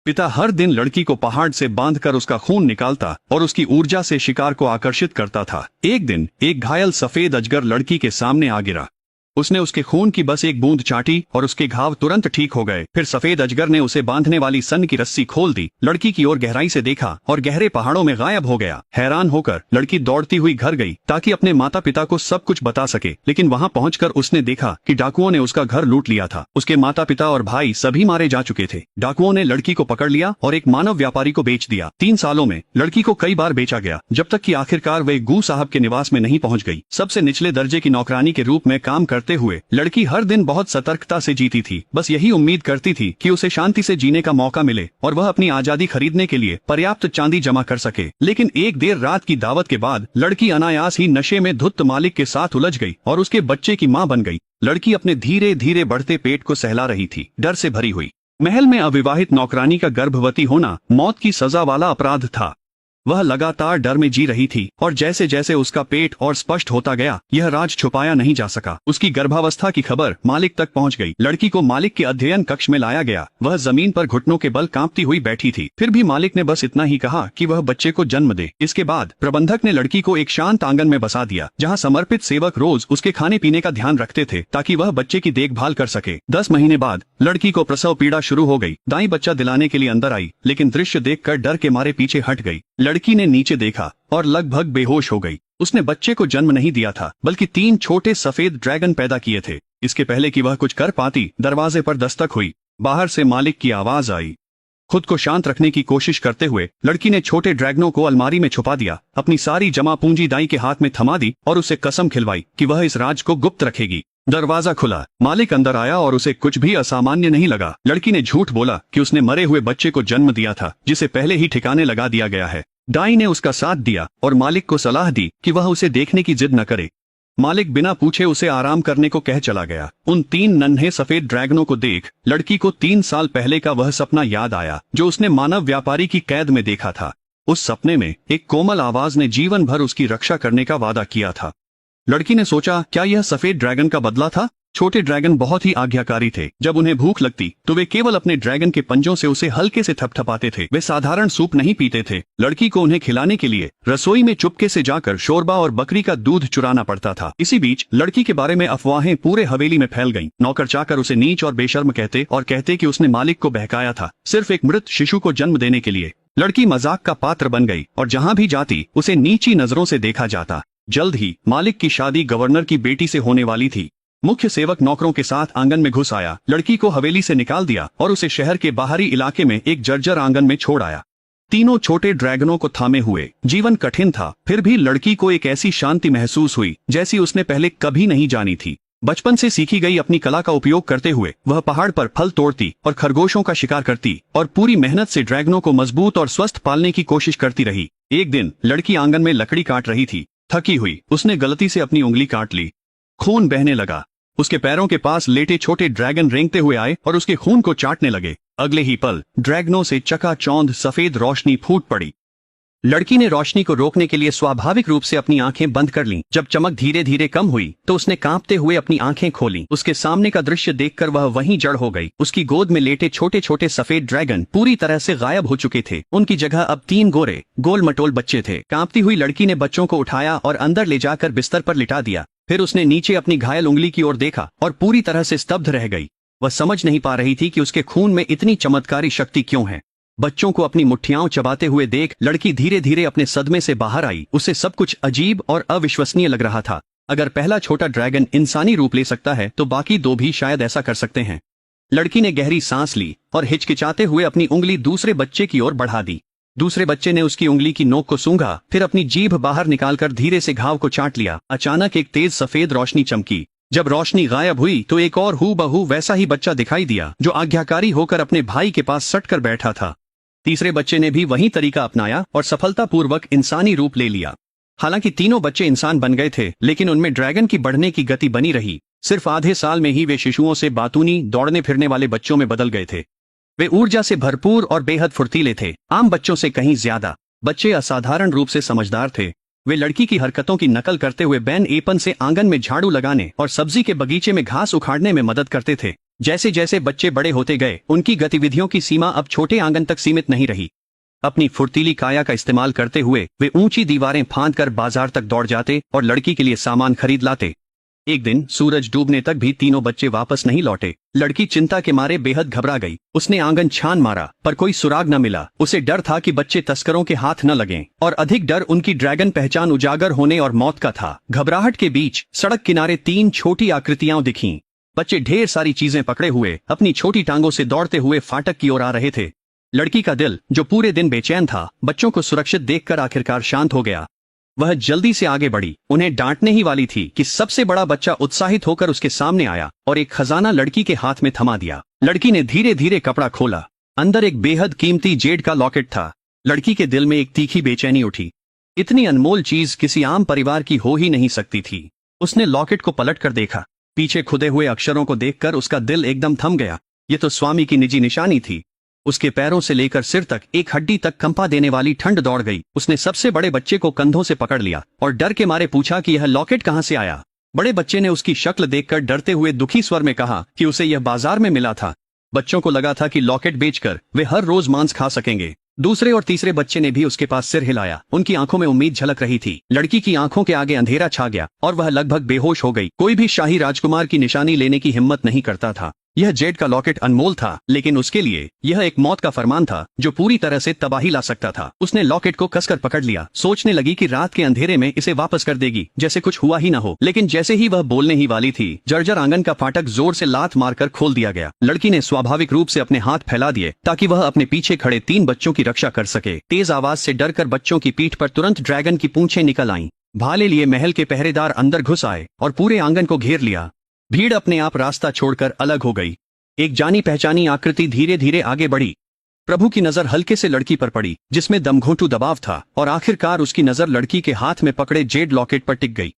पिता हर दिन लड़की को पहाड़ से बांधकर उसका खून निकालता और उसकी ऊर्जा से शिकार को आकर्षित करता था। एक दिन एक घायल सफेद अजगर लड़की के सामने आ गिरा। उसने उसके खून की बस एक बूंद चाटी और उसके घाव तुरंत ठीक हो गए। फिर सफेद अजगर ने उसे बांधने वाली सन की रस्सी खोल दी, लड़की की ओर गहराई से देखा और गहरे पहाड़ों में गायब हो गया। हैरान होकर लड़की दौड़ती हुई घर गई ताकि अपने माता पिता को सब कुछ बता सके, लेकिन वहां पहुंचकर उसने देखा कि डाकुओं ने उसका घर लूट लिया था। उसके माता पिता और भाई सभी मारे जा चुके थे। डाकुओं ने लड़की को पकड़ लिया और एक मानव व्यापारी को बेच दिया। 3 सालों में लड़की को कई बार बेचा गया, जब तक कि आखिरकार वे गू साहब के निवास में नहीं पहुंच गई। सबसे निचले दर्जे की नौकरानी के रूप में काम करते हुए लड़की हर दिन बहुत सतर्कता से जीती थी। बस यही उम्मीद करती थी कि उसे शांति से जीने का मौका मिले और वह अपनी आजादी खरीदने के लिए पर्याप्त चांदी जमा कर सके। लेकिन एक देर रात की दावत के बाद लड़की अनायास ही नशे में धुत मालिक के साथ उलझ गई और उसके बच्चे की मां बन गई। लड़की अपने धीरे धीरे बढ़ते पेट को सहला रही थी, डर से भरी हुई। महल में अविवाहित नौकरानी का गर्भवती होना मौत की सजा वाला अपराध था। वह लगातार डर में जी रही थी और जैसे जैसे उसका पेट और स्पष्ट होता गया, यह राज छुपाया नहीं जा सका। उसकी गर्भावस्था की खबर मालिक तक पहुंच गई। लड़की को मालिक के अध्ययन कक्ष में लाया गया। वह जमीन पर घुटनों के बल कांपती हुई बैठी थी। फिर भी मालिक ने बस इतना ही कहा कि वह बच्चे को जन्म दे। इसके बाद प्रबंधक ने लड़की को एक शांत आंगन में बसा दिया, जहाँ समर्पित सेवक रोज उसके खाने पीने का ध्यान रखते थे ताकि वह बच्चे की देखभाल कर सके। 10 महीने बाद लड़की को प्रसव पीड़ा शुरू हो गई। दाई बच्चा दिलाने के लिए अंदर आई, लेकिन दृश्य देखकर डर के मारे पीछे हट गई। लड़की ने नीचे देखा और लगभग बेहोश हो गई। उसने बच्चे को जन्म नहीं दिया था, बल्कि 3 छोटे सफेद ड्रैगन पैदा किए थे। इसके पहले कि वह कुछ कर पाती, दरवाजे पर दस्तक हुई। बाहर से मालिक की आवाज आई। खुद को शांत रखने की कोशिश करते हुए लड़की ने छोटे ड्रैगनों को अलमारी में छुपा दिया, अपनी सारी जमा पूंजी दाई के हाथ में थमा दी और उसे कसम खिलवाई कि वह इस राज को गुप्त रखेगी। दरवाजा खुला, मालिक अंदर आया और उसे कुछ भी असामान्य नहीं लगा। लड़की ने झूठ बोला कि उसने मरे हुए बच्चे को जन्म दिया था, जिसे पहले ही ठिकाने लगा दिया गया है। दाई ने उसका साथ दिया और मालिक को सलाह दी कि वह उसे देखने की जिद न करे। मालिक बिना पूछे उसे आराम करने को कह चला गया। उन 3 नन्हे सफेद ड्रैगनों को देख लड़की को 3 साल पहले का वह सपना याद आया जो उसने मानव व्यापारी की कैद में देखा था। उस सपने में एक कोमल आवाज ने जीवन भर उसकी रक्षा करने का वादा किया था। लड़की ने सोचा, क्या यह सफेद ड्रैगन का बदला था? छोटे ड्रैगन बहुत ही आज्ञाकारी थे। जब उन्हें भूख लगती तो वे केवल अपने ड्रैगन के पंजों से उसे हल्के से थपथपाते थे। वे साधारण सूप नहीं पीते थे। लड़की को उन्हें खिलाने के लिए रसोई में चुपके से जाकर शोरबा और बकरी का दूध चुराना पड़ता था। इसी बीच लड़की के बारे में अफवाहें पूरे हवेली में फैल गईं। नौकर चाकर उसे नीच और बेशर्म कहते और कहते कि उसने मालिक को बहकाया था, सिर्फ एक मृत शिशु को जन्म देने के लिए। लड़की मजाक का पात्र बन गई और जहाँ भी जाती उसे नीची नजरों से देखा जाता। जल्द ही मालिक की शादी गवर्नर की बेटी से होने वाली थी। मुख्य सेवक नौकरों के साथ आंगन में घुस आया, लड़की को हवेली से निकाल दिया और उसे शहर के बाहरी इलाके में एक जर्जर आंगन में छोड़ आया। तीनों छोटे ड्रैगनों को थामे हुए। जीवन कठिन था, फिर भी लड़की को एक ऐसी शांति महसूस हुई जैसी उसने पहले कभी नहीं जानी थी। बचपन से सीखी गई अपनी कला का उपयोग करते हुए वह पहाड़ पर फल तोड़ती और खरगोशों का शिकार करती और पूरी मेहनत से ड्रैगनों को मजबूत और स्वस्थ पालने की कोशिश करती रही। एक दिन लड़की आंगन में लकड़ी काट रही थी। थकी हुई उसने गलती से अपनी उंगली काट ली। खून बहने लगा। उसके पैरों के पास लेटे छोटे ड्रैगन रेंगते हुए आए और उसके खून को चाटने लगे। अगले ही पल ड्रैगनों से चकाचौंध सफेद रोशनी फूट पड़ी। लड़की ने रोशनी को रोकने के लिए स्वाभाविक रूप से अपनी आंखें बंद कर लीं। जब चमक धीरे धीरे कम हुई तो उसने कांपते हुए अपनी आंखें खोलीं। उसके सामने का दृश्य देखकर वह वहीं जड़ हो गई। उसकी गोद में लेटे छोटे छोटे सफेद ड्रैगन पूरी तरह से गायब हो चुके थे। उनकी जगह अब 3 गोरे गोल मटोल बच्चे थे। कांपती हुई लड़की ने बच्चों को उठाया और अंदर ले जाकर बिस्तर पर लिटा दिया। फिर उसने नीचे अपनी घायल उंगली की ओर देखा और पूरी तरह से स्तब्ध रह गई। वह समझ नहीं पा रही थी कि उसके खून में इतनी चमत्कारी शक्ति क्यों है। बच्चों को अपनी मुट्ठियां चबाते हुए देख लड़की धीरे धीरे अपने सदमे से बाहर आई। उसे सब कुछ अजीब और अविश्वसनीय लग रहा था। अगर पहला छोटा ड्रैगन इंसानी रूप ले सकता है तो बाकी 2 भी शायद ऐसा कर सकते हैं। लड़की ने गहरी सांस ली और हिचकिचाते हुए अपनी उंगली दूसरे बच्चे की ओर बढ़ा दी। दूसरे बच्चे ने उसकी उंगली की नोक को सूंघा, फिर अपनी जीभ बाहर निकालकर धीरे से घाव को चाट लिया। अचानक एक तेज सफेद रोशनी चमकी। जब रोशनी गायब हुई तो एक और हूबहू वैसा ही बच्चा दिखाई दिया जो आज्ञाकारी होकर अपने भाई के पास सटकर बैठा था। तीसरे बच्चे ने भी वही तरीका अपनाया और सफलतापूर्वक इंसानी रूप ले लिया। हालांकि तीनों बच्चे इंसान बन गए थे, लेकिन उनमें ड्रैगन की बढ़ने की गति बनी रही। सिर्फ आधे साल में ही वे शिशुओं से बातूनी दौड़ने फिरने वाले बच्चों में बदल गए थे। वे ऊर्जा से भरपूर और बेहद फुर्तीले थे, आम बच्चों से कहीं ज्यादा। बच्चे असाधारण रूप से समझदार थे। वे लड़की की हरकतों की नकल करते हुए बैन एपन से आंगन में झाड़ू लगाने और सब्जी के बगीचे में घास उखाड़ने में मदद करते थे। जैसे जैसे बच्चे बड़े होते गए उनकी गतिविधियों की सीमा अब छोटे आंगन तक सीमित नहीं रही। अपनी फुर्तीली काया का इस्तेमाल करते हुए वे ऊंची दीवारें फांदकर बाजार तक दौड़ जाते और लड़की के लिए सामान खरीद लाते। एक दिन सूरज डूबने तक भी तीनों बच्चे वापस नहीं लौटे। लड़की चिंता के मारे बेहद घबरा गई। उसने आंगन छान मारा पर कोई सुराग न मिला। उसे डर था कि बच्चे तस्करों के हाथ न लगें, और अधिक डर उनकी ड्रैगन पहचान उजागर होने और मौत का था। घबराहट के बीच सड़क किनारे 3 छोटी आकृतियां दिखीं। बच्चे ढेर सारी चीजें पकड़े हुए अपनी छोटी टांगों से दौड़ते हुए फाटक की ओर आ रहे थे। लड़की का दिल, जो पूरे दिन बेचैन था, बच्चों को सुरक्षित देखकर आखिरकार शांत हो गया। वह जल्दी से आगे बढ़ी। उन्हें डांटने ही वाली थी कि सबसे बड़ा बच्चा उत्साहित होकर उसके सामने आया और एक खजाना लड़की के हाथ में थमा दिया। लड़की ने धीरे धीरे कपड़ा खोला। अंदर एक बेहद कीमती जेड का लॉकेट था। लड़की के दिल में एक तीखी बेचैनी उठी। इतनी अनमोल चीज किसी आम परिवार की हो ही नहीं सकती थी। उसने लॉकेट को पलट कर देखा। पीछे खुदे हुए अक्षरों को देखकर उसका दिल एकदम थम गया। ये तो स्वामी की निजी निशानी थी। उसके पैरों से लेकर सिर तक एक हड्डी तक कंपा देने वाली ठंड दौड़ गई। उसने सबसे बड़े बच्चे को कंधों से पकड़ लिया और डर के मारे पूछा कि यह लॉकेट कहां से आया। बड़े बच्चे ने उसकी शक्ल देखकर डरते हुए दुखी स्वर में कहा कि उसे यह बाजार में मिला था। बच्चों को लगा था कि लॉकेट बेचकर वे हर रोज मांस खा सकेंगे। दूसरे और तीसरे बच्चे ने भी उसके पास सिर हिलाया। उनकी आंखों में उम्मीद झलक रही थी। लड़की की आंखों के आगे अंधेरा छा गया और वह लगभग बेहोश हो गई। कोई भी शाही राजकुमार की निशानी लेने की हिम्मत नहीं करता था। यह जेड का लॉकेट अनमोल था, लेकिन उसके लिए यह एक मौत का फरमान था जो पूरी तरह से तबाही ला सकता था। उसने लॉकेट को कसकर पकड़ लिया। सोचने लगी कि रात के अंधेरे में इसे वापस कर देगी, जैसे कुछ हुआ ही न हो। लेकिन जैसे ही वह बोलने ही वाली थी, जर्जर आंगन का फाटक जोर से लात मारकर खोल दिया गया। लड़की ने स्वाभाविक रूप से अपने हाथ फैला दिए ताकि वह अपने पीछे खड़े 3 बच्चों की रक्षा कर सके। तेज आवाज से डरकर बच्चों की पीठ पर तुरंत ड्रैगन की पूंछें निकल आईं। भाले लिए महल के पहरेदार अंदर घुस आए और पूरे आंगन को घेर लिया। भीड़ अपने आप रास्ता छोड़कर अलग हो गई। एक जानी पहचानी आकृति धीरे धीरे आगे बढ़ी। प्रभु की नजर हल्के से लड़की पर पड़ी, जिसमें दमघोंटू दबाव था, और आखिरकार उसकी नजर लड़की के हाथ में पकड़े जेड लॉकेट पर टिक गई।